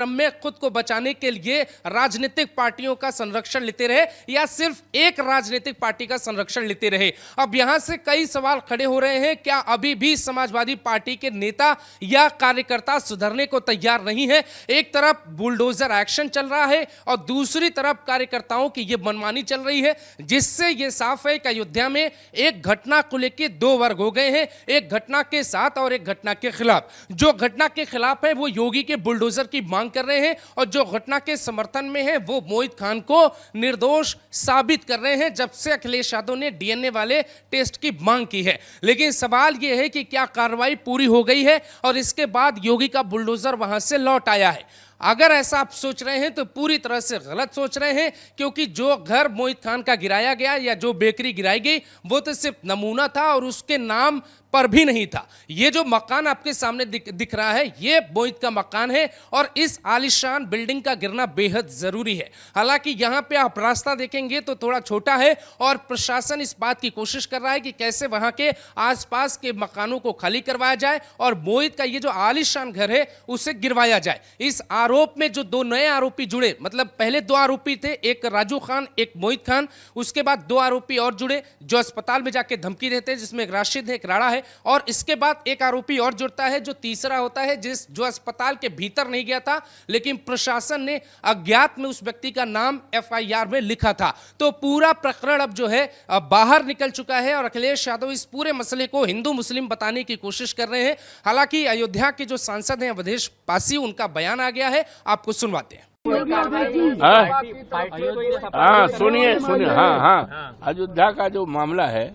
क्रम में खुद को बचाने के लिए राजनीतिक पार्टियों का संरक्षण लेते रहे या सिर्फ एक राजनीतिक पार्टी का संरक्षण लेते रहे। अब यहां से कई सवाल खड़े हो रहे हैं, क्या अभी भी समाजवादी पार्टी के नेता या कार्यकर्ता सुधरने को तैयार नहीं है? एक तरफ बुलडोजर एक्शन चल रहा है और दूसरी तरफ कार्यकर्ताओं की यह मनमानी चल रही है, जिससे यह साफ है कि अयोध्या में एक घटना को लेकर दो वर्ग हो गए हैं, एक घटना के साथ और एक घटना के खिलाफ। जो घटना के खिलाफ है वो योगी के बुलडोजर की मांग कर रहे हैं और जो घटना के समर्थन में है वो मोहित खान को निर्दोष साबित कर रहे हैं, जब से अखिलेश यादव ने डीएनए वाले टेस्ट की मांग की है। लेकिन सवाल यह है कि क्या कार्रवाई पूरी हो गई है और इसके बाद योगी का बुलडोजर वहां से लौट आया है? अगर ऐसा आप सोच रहे हैं तो पूरी तरह से गलत सोच रहे हैं, क्योंकि जो घर मोहित खान का गिराया गया या जो बेकरी गिराई गई वो तो सिर्फ नमूना था और उसके नाम पर भी नहीं था। ये जो मकान आपके सामने दिख रहा है ये मोहित का मकान है और इस आलीशान बिल्डिंग का गिरना बेहद जरूरी है। हालांकि यहाँ पे आप रास्ता देखेंगे तो थोड़ा छोटा है और प्रशासन इस बात की कोशिश कर रहा है कि कैसे वहां के आसपास के मकानों को खाली करवाया जाए और मोहित का ये जो आलीशान घर है उसे गिरवाया जाए। इस आरोप में जो दो नए आरोपी जुड़े, मतलब पहले दो आरोपी थे, एक राजू खान एक मोहित खान, उसके बाद दो आरोपी और जुड़े जो अस्पताल में जाके धमकी देते हैं, जिसमें एक राशिद है एक राणा है, और इसके बाद एक आरोपी और जुड़ता है जो तीसरा होता है जो अस्पताल के भीतर नहीं गया था, लेकिन प्रशासन ने अज्ञात में उस व्यक्ति का नाम एफआईआर में लिखा था। तो पूरा प्रकरण अब जो है बाहर निकल चुका है और अखिलेश यादव इस पूरे मसले को हिंदू मुस्लिम बताने की कोशिश कर रहे हैं। हालांकि अयोध्या के जो सांसद हैं अवधेश पासी, उनका बयान आ गया है, आपको सुनवाते हैं। सुनिए सुनिए। हाँ, अयोध्या का जो मामला है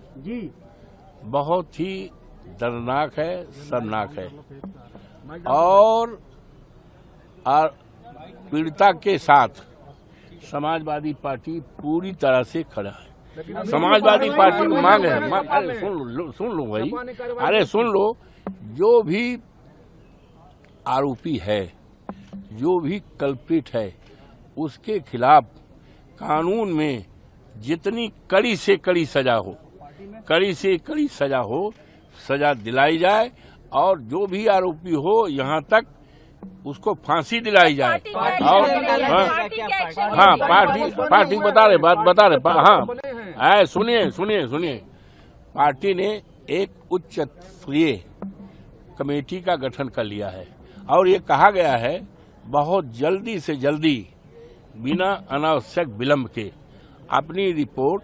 बहुत ही दर्दनाक है, शर्मनाक है और पीड़िता के साथ समाजवादी पार्टी पूरी तरह से खड़ा है। समाजवादी पार्टी की मांग है, अरे सुन लो भाई, अरे सुन लो, जो भी आरोपी है, जो भी कल्प्रिट है, उसके खिलाफ कानून में जितनी कड़ी से कड़ी सजा हो, कड़ी से कड़ी सजा हो, सजा दिलाई जाए और जो भी आरोपी हो यहाँ तक उसको फांसी दिलाई जाए। और हाँ, पार्टी बता रहे हाँ, सुनिए, पार्टी ने एक उच्च स्तरीय कमेटी का गठन कर लिया है और ये कहा गया है बहुत जल्दी से जल्दी बिना अनावश्यक विलंब के अपनी रिपोर्ट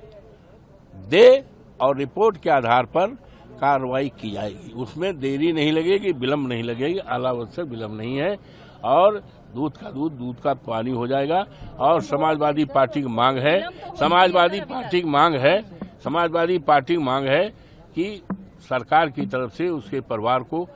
दे और रिपोर्ट के आधार पर कार्रवाई की जाएगी। उसमें देरी नहीं लगेगी, विलंब नहीं लगेगी, अनावश्यक विलंब नहीं है और दूध का दूध, दूध का पानी हो जाएगा। और समाजवादी पार्टी की मांग है, समाजवादी पार्टी की मांग है कि सरकार की तरफ से उसके परिवार को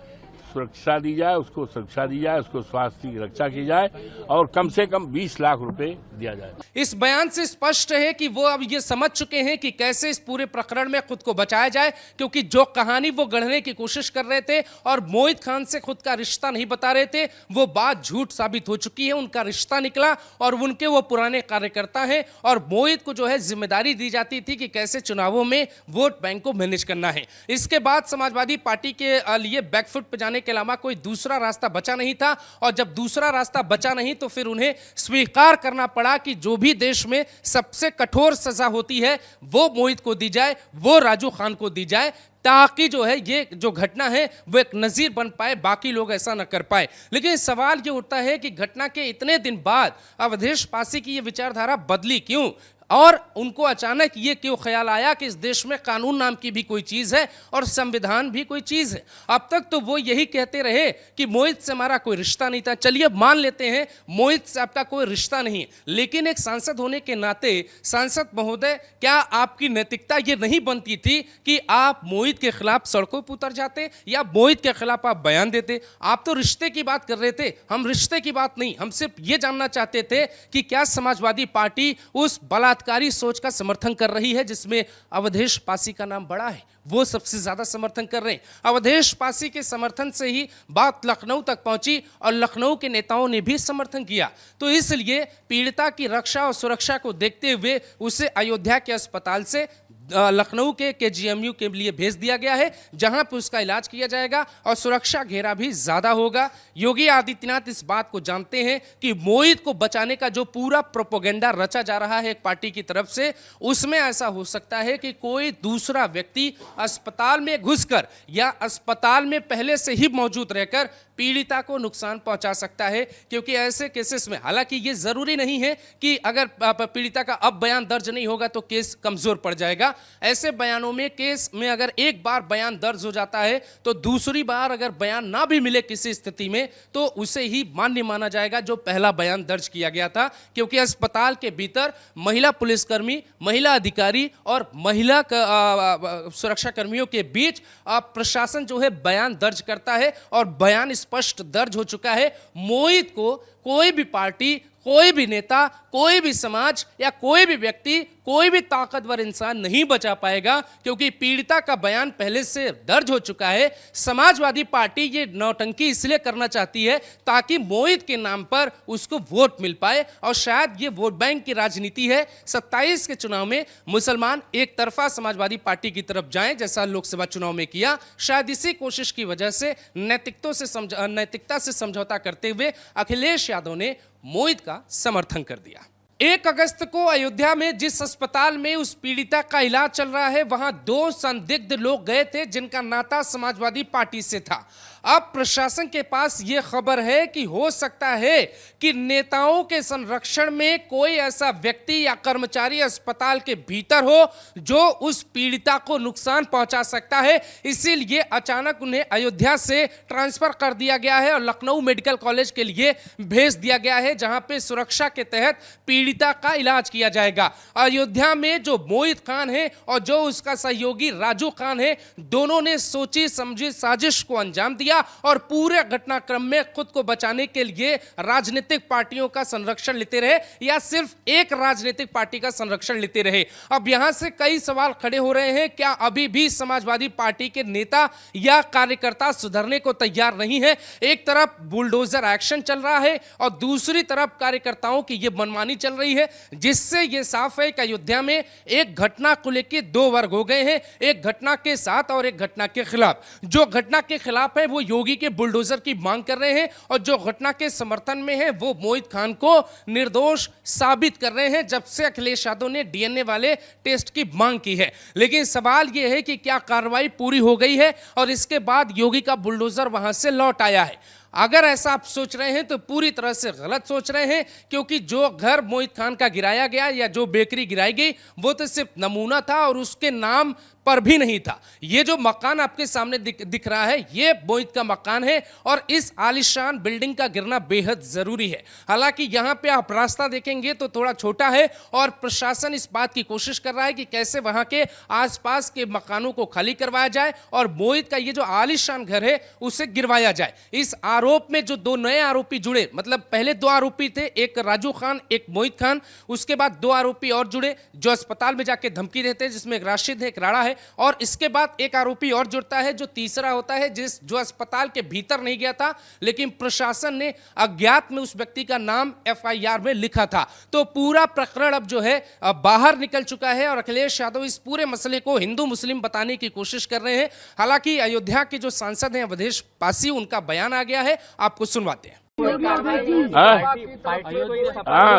सुरक्षा दी जाए, उसको सुरक्षा दी जाए, उसको स्वास्थ्य की रक्षा की जाए और कम से कम 20 लाख रुपए दिया जाए। इस बयान से स्पष्ट है कि वो अब ये समझ चुके हैं कि कैसे इस पूरे प्रकरण में खुद को बचाया जाए, क्योंकि जो कहानी वो गढ़ने की कोशिश कर रहे थे और मोहित खान से खुद का रिश्ता नहीं बता रहे थे, वो बात झूठ साबित हो चुकी है। उनका रिश्ता निकला और उनके वो पुराने कार्यकर्ता हैं और मोहित को जो है जिम्मेदारी दी जाती थी कि कैसे चुनावों में वोट बैंक को मैनेज करना है। इसके बाद समाजवादी पार्टी के लिए बैकफुट पे जाने के अलावा कोई दूसरा रास्ता बचा नहीं था और जब दूसरा रास्ता बचा नहीं तो फिर उन्हें स्वीकार करना पड़ा कि जो भी देश में सबसे कठोर सजा होती है वो मोहित को दी जाए, वो राजू खान को दी जाए, ताकि जो है ये जो घटना है वो एक नजीर बन पाए, बाकी लोग ऐसा न कर पाए। लेकिन सवाल ये उठता है कि घटना के इतने दिन बाद अवधेश पासी की ये विचारधारा बदली क्यों और उनको अचानक ये क्यों ख्याल आया कि इस देश में कानून नाम की भी कोई चीज है और संविधान भी कोई चीज है। अब तक तो वो यही कहते रहे कि मोहित से हमारा कोई रिश्ता नहीं था। चलिए मान लेते हैं मोहित से आपका कोई रिश्ता नहीं है, लेकिन एक सांसद होने के नाते सांसद महोदय, क्या आपकी नैतिकता ये नहीं बनती थी कि आप मोहित के खिलाफ सड़कों पर उतर जाते या मोहित के खिलाफ आप बयान देते? आप तो रिश्ते की बात कर रहे थे, हम रिश्ते की बात नहीं, हम सिर्फ ये जानना चाहते थे कि क्या समाजवादी पार्टी उस बलात्कारी सोच का समर्थन कर रही है जिसमें अवधेश पासी का नाम बड़ा है, वो सबसे ज्यादा समर्थन कर रहे हैं। अवधेश पासी के समर्थन से ही बात लखनऊ तक पहुंची और लखनऊ के नेताओं ने भी समर्थन किया। तो इसलिए पीड़िता की रक्षा और सुरक्षा को देखते हुए उसे अयोध्या के अस्पताल से लखनऊ के केजीएमयू के लिए भेज दिया गया है, जहां पर उसका इलाज किया जाएगा और सुरक्षा घेरा भी ज्यादा होगा। योगी आदित्यनाथ इस बात को जानते हैं कि मोहित को बचाने का जो पूरा प्रोपेगेंडा रचा जा रहा है एक पार्टी की तरफ से, उसमें ऐसा हो सकता है कि कोई दूसरा व्यक्ति अस्पताल में घुसकर या अस्पताल में पहले से ही मौजूद रहकर पीड़िता को नुकसान पहुंचा सकता है। क्योंकि ऐसे केसेस में, हालांकि ये जरूरी नहीं है कि अगर पीड़िता का अब बयान दर्ज नहीं होगा तो केस कमजोर पड़ जाएगा। ऐसे बयानों में, केस में अगर एक बार बयान दर्ज हो जाता है तो दूसरी बार अगर बयान ना भी मिले किसी स्थिति में तो उसे ही मान्य माना जाएगा जो पहला बयान दर्ज किया गया था। क्योंकि अस्पताल के भीतर महिला पुलिसकर्मी, महिला अधिकारी और महिला सुरक्षा कर्मियों के बीच प्रशासन जो है बयान दर्ज करता है और बयान स्पष्ट दर्ज हो चुका है। मोहित को कोई भी पार्टी, कोई भी नेता, कोई भी समाज या कोई भी व्यक्ति, कोई भी ताकतवर इंसान नहीं बचा पाएगा, क्योंकि पीड़िता का बयान पहले से दर्ज हो चुका है। समाजवादी पार्टी ये नौटंकी इसलिए करना चाहती है ताकि मोहित के नाम पर उसको वोट मिल पाए और शायद ये वोट बैंक की राजनीति है। 27 के चुनाव में मुसलमान एक तरफा समाजवादी पार्टी की तरफ जाएं जैसा लोकसभा चुनाव में किया। शायद इसी कोशिश की वजह से नैतिकता से समझौता करते हुए अखिलेश यादव ने मोहित का समर्थन कर दिया। 1 अगस्त को अयोध्या में जिस अस्पताल में उस पीड़िता का इलाज चल रहा है, वहां 2 संदिग्ध लोग गए थे जिनका नाता समाजवादी पार्टी से था। अब प्रशासन के पास यह खबर है कि हो सकता है कि नेताओं के संरक्षण में कोई ऐसा व्यक्ति या कर्मचारी अस्पताल के भीतर हो जो उस पीड़िता को नुकसान पहुंचा सकता है। इसीलिए अचानक उन्हें अयोध्या से ट्रांसफर कर दिया गया है और लखनऊ मेडिकल कॉलेज के लिए भेज दिया गया है, जहां पे सुरक्षा के तहत पीड़िता का इलाज किया जाएगा। अयोध्या में जो मोहित खान है और जो उसका सहयोगी राजू खान है, दोनों ने सोची समझी साजिश को अंजाम दिया और पूरे घटनाक्रम में खुद को बचाने के लिए राजनीतिक पार्टियों का संरक्षण लेते रहे या सिर्फ एक राजनीतिक पार्टी का संरक्षण लेते रहे। अब यहां से कई सवाल खड़े हो रहे हैं, क्या अभी भी समाजवादी पार्टी के नेता या कार्यकर्ता सुधरने को तैयार नहीं है? एक तरफ बुलडोजर एक्शन चल रहा है और दूसरी तरफ कार्यकर्ताओं की यह मनमानी चल रही है, जिससे यह साफ है कि अयोध्या में एक घटना को लेकर 2 वर्ग हो गए हैं, एक घटना के साथ और एक घटना के खिलाफ। जो घटना के खिलाफ है वो योगी के बुलडोजर की मांग कर रहे हैं और जो घटना के समर्थन में है वो मोहित खान को निर्दोष साबित कर रहे हैं, जब से अखिलेश यादव ने डीएनए वाले टेस्ट की मांग की है। लेकिन सवाल यह है कि क्या कार्रवाई पूरी हो गई है और इसके बाद योगी का बुलडोजर वहां से लौट आया है? अगर ऐसा आप सोच रहे हैं तो पूरी तरह से गलत सोच रहे हैं, क्योंकि जो घर मोहित खान का गिराया गया या जो बेकरी गिराई गई वो तो सिर्फ नमूना था और उसके नाम पर भी नहीं था। ये जो मकान आपके सामने दिख रहा है ये मोहित का मकान है और इस आलीशान बिल्डिंग का गिरना बेहद जरूरी है। हालांकि यहाँ पे आप रास्ता देखेंगे तो थोड़ा छोटा है और प्रशासन इस बात की कोशिश कर रहा है कि कैसे वहां के आसपास के मकानों को खाली करवाया जाए और मोहित का ये जो आलीशान घर है उसे गिरवाया जाए। इस आरोप में जो 2 नए आरोपी जुड़े, मतलब पहले 2 आरोपी थे, एक राजू खान एक मोहित खान, उसके बाद 2 आरोपी और जुड़े जो अस्पताल में जाके धमकी देते हैं, जिसमें एक राशिद है एक राणा है, और इसके बाद एक आरोपी और जुड़ता है जो तीसरा होता है जो अस्पताल के भीतर नहीं गया था, लेकिन प्रशासन ने अज्ञात में उस व्यक्ति का नाम एफआईआर में लिखा था। तो पूरा प्रकरण अब जो है बाहर निकल चुका है और अखिलेश यादव इस पूरे मसले को हिंदू मुस्लिम बताने की कोशिश कर रहे हैं। हालांकि अयोध्या के जो सांसद हैं अवधेश पासी, उनका बयान आ गया है, आपको सुनवाते हैं।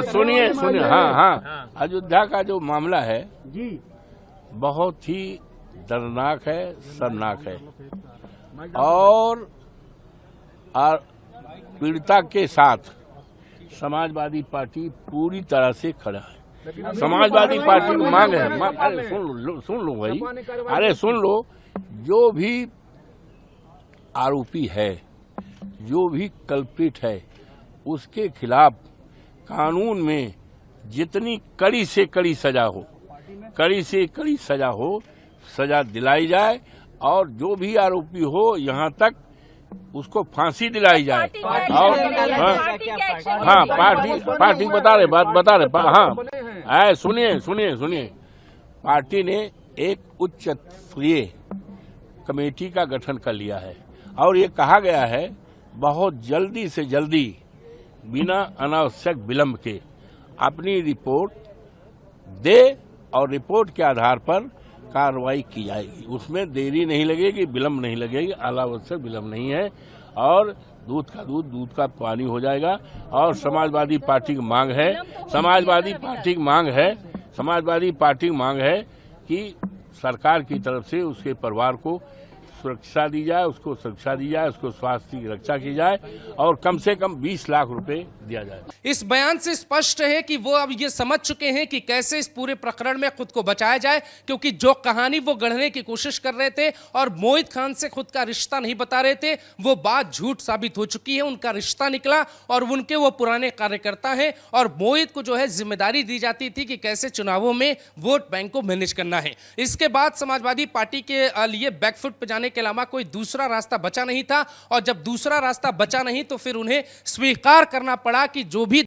सुनिए सुनिए। हाँ, अयोध्या का जो मामला है बहुत ही दर्दनाक है, शर्मनाक है और पीड़िता के साथ समाजवादी पार्टी पूरी तरह से खड़ा है। समाजवादी पार्टी की मांग है, अरे सुन लो भाई, अरे सुन लो, जो भी आरोपी है, जो भी कल्प्रिट है, उसके खिलाफ कानून में जितनी कड़ी से कड़ी सजा हो, कड़ी से कड़ी सजा हो, सजा दिलाई जाए और जो भी आरोपी हो यहाँ तक उसको फांसी दिलाई जाए। और हाँ, पार्टी बता रहे हाँ, सुनिए, पार्टी ने एक उच्च स्तरीय कमेटी का गठन कर लिया है और ये कहा गया है बहुत जल्दी से जल्दी बिना अनावश्यक विलंब के अपनी रिपोर्ट दे और रिपोर्ट के आधार पर कार्रवाई की जाएगी। उसमें देरी नहीं लगेगी, विलंब नहीं लगेगी, अनावश्यक विलंब नहीं है और दूध का दूध, दूध का पानी हो जाएगा। और समाजवादी पार्टी की मांग है, समाजवादी पार्टी की मांग है कि सरकार की तरफ से उसके परिवार को सुरक्षा दी जाए, उसको सुरक्षा दी जाए, उसको स्वास्थ्य की रक्षा की जाए और कम से कम 20 लाख रुपए दिया जाए। इस बयान से स्पष्ट है कि वो अब ये समझ चुके हैं कि कैसे इस पूरे प्रकरण में खुद को बचाया जाए, क्योंकि जो कहानी वो गढ़ने की कोशिश कर रहे थे और मोहित खान से खुद का रिश्ता नहीं बता रहे थे, वो बात झूठ साबित हो चुकी है। उनका रिश्ता निकला और उनके वो पुराने कार्यकर्ता हैं और मोहित को जो है जिम्मेदारी दी जाती थी कि कैसे चुनावों में वोट बैंक को मैनेज करना है। इसके बाद समाजवादी पार्टी के लिए बैकफुट पे जाने के अलावा कोई दूसरा रास्ता बचा नहीं था और जब दूसरा रास्ता बचा नहीं तो फिर उन्हें स्वीकार करना पड़ा कि जो भी